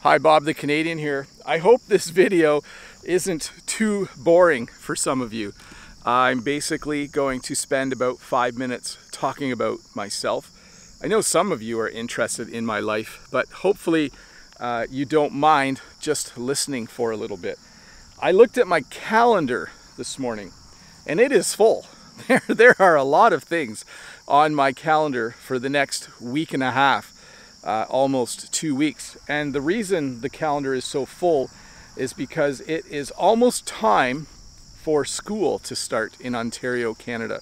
Hi, Bob the Canadian here. I hope this video isn't too boring for some of you. I'm basically going to spend about 5 minutes talking about myself. I know some of you are interested in my life, but hopefully you don't mind just listening for a little bit. I looked at my calendar this morning and it is full. There are a lot of things on my calendar for the next week and a half. Almost 2 weeks. And the reason the calendar is so full is because it is almost time for school to start in Ontario, Canada.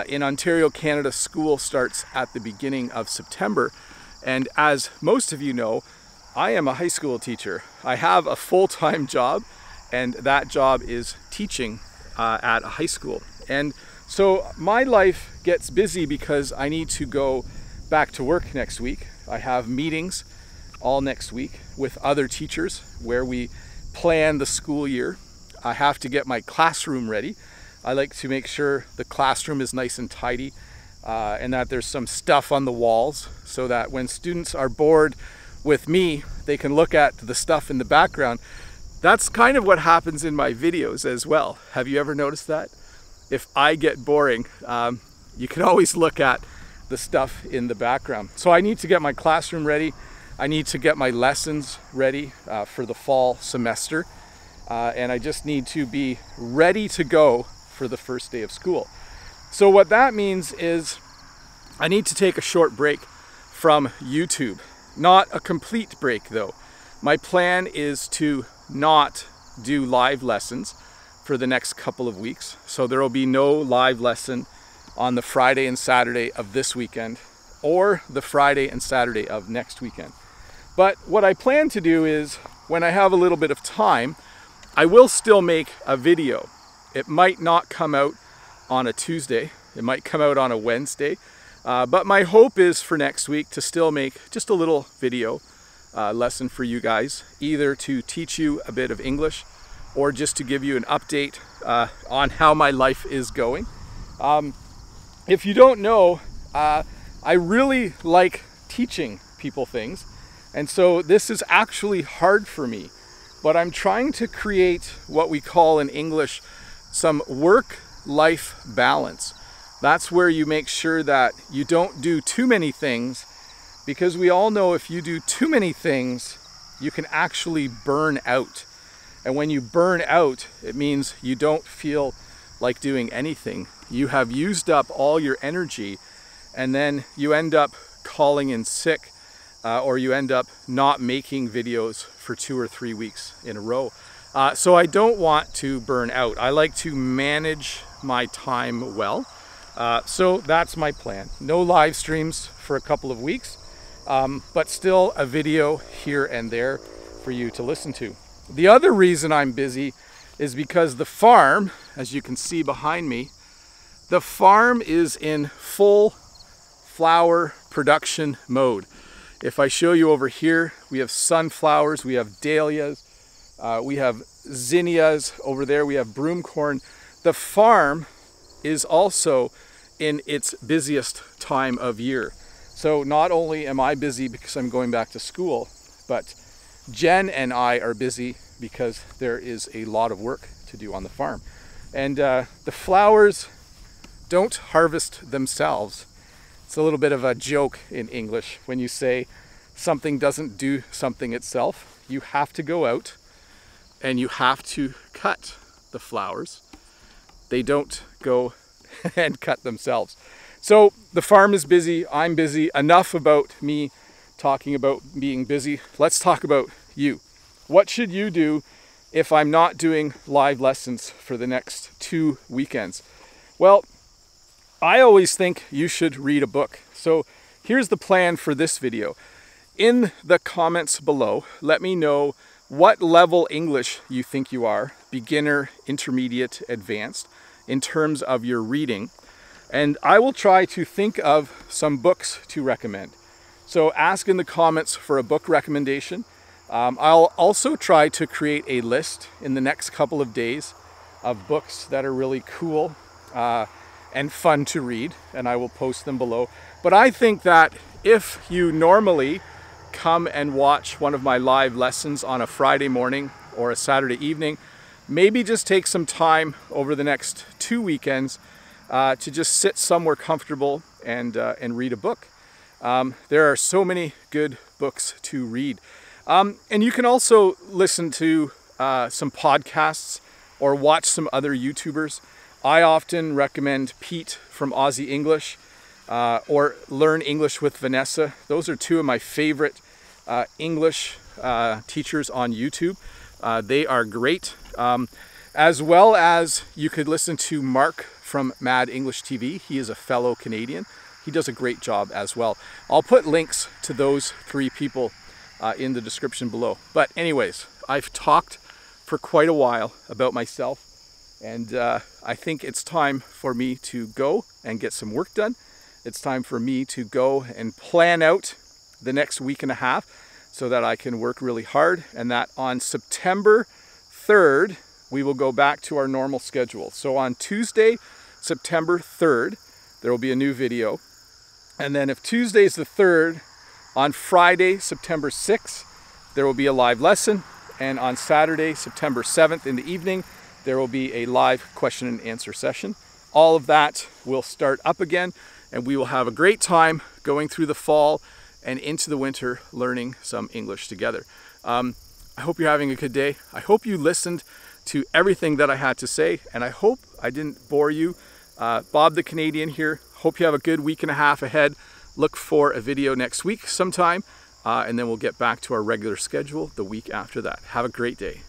In Ontario, Canada, school starts at the beginning of September. And as most of you know, I am a high school teacher. I have a full-time job, and that job is teaching at a high school. And so my life gets busy because I need to go back to work next week. I have meetings all next week with other teachers where we plan the school year. I have to get my classroom ready. I like to make sure the classroom is nice and tidy and that there's some stuff on the walls so that when students are bored with me, they can look at the stuff in the background. That's kind of what happens in my videos as well. Have you ever noticed that? If I get boring, you can always look at the stuff in the background. So I need to get my classroom ready. I need to get my lessons ready for the fall semester. And I just need to be ready to go for the first day of school. So what that means is I need to take a short break from YouTube. Not a complete break though. My plan is to not do live lessons for the next couple of weeks. So there will be no live lesson on the Friday and Saturday of this weekend or the Friday and Saturday of next weekend. But what I plan to do is when I have a little bit of time, I will still make a video. It might not come out on a Tuesday, it might come out on a Wednesday, but my hope is for next week to still make just a little video lesson for you guys, either to teach you a bit of English or just to give you an update on how my life is going. If you don't know, I really like teaching people things, and so this is actually hard for me, but I'm trying to create what we call in English some work-life balance. That's where you make sure that you don't do too many things, because we all know if you do too many things, you can actually burn out. And when you burn out, it means you don't feel like doing anything. You have used up all your energy, and then you end up calling in sick, or you end up not making videos for 2 or 3 weeks in a row. So I don't want to burn out. I like to manage my time well. So that's my plan. No live streams for a couple of weeks, but still a video here and there for you to listen to. The other reason I'm busy is because the farm, as you can see behind me, the farm is in full flower production mode. If I show you over here, we have sunflowers, we have dahlias, we have zinnias, over there we have broomcorn. The farm is also in its busiest time of year. So not only am I busy because I'm going back to school, but Jen and I are busy because there is a lot of work to do on the farm. And the flowers don't harvest themselves. It's a little bit of a joke in English when you say something doesn't do something itself. You have to go out and you have to cut the flowers. They don't go and cut themselves. So the farm is busy, I'm busy. Enough about me talking about being busy. Let's talk about you. What should you do if I'm not doing live lessons for the next 2 weekends? Well, I always think you should read a book. So here's the plan for this video. In the comments below, let me know what level English you think you are, beginner, intermediate, advanced, in terms of your reading. And I will try to think of some books to recommend. So ask in the comments for a book recommendation. I'll also try to create a list in the next couple of days of books that are really cool and fun to read, and I will post them below. But I think that if you normally come and watch one of my live lessons on a Friday morning or a Saturday evening. Maybe just take some time over the next 2 weekends to just sit somewhere comfortable and read a book. There are so many good books to read. And you can also listen to some podcasts or watch some other YouTubers. I often recommend Pete from Aussie English or Learn English with Vanessa. Those are two of my favorite English teachers on YouTube. They are great. As well as you could listen to Mark from Mad English TV. He is a fellow Canadian. He does a great job as well. I'll put links to those 3 people in the description below. But anyways, I've talked for quite a while about myself, and I think it's time for me to go and get some work done. It's time for me to go and plan out the next week and a half so that I can work really hard, and that on September 3rd, we will go back to our normal schedule. So on Tuesday, September 3rd, there will be a new video. And then if Tuesday is the 3rd, on Friday, September 6th, there will be a live lesson. And on Saturday, September 7th in the evening, there will be a live question and answer session. All of that will start up again, and we will have a great time going through the fall and into the winter learning some English together. I hope you're having a good day. I hope you listened to everything that I had to say, and I hope I didn't bore you. Bob the Canadian here. Hope you have a good week and a half ahead. Look for a video next week sometime, and then we'll get back to our regular schedule the week after that. Have a great day.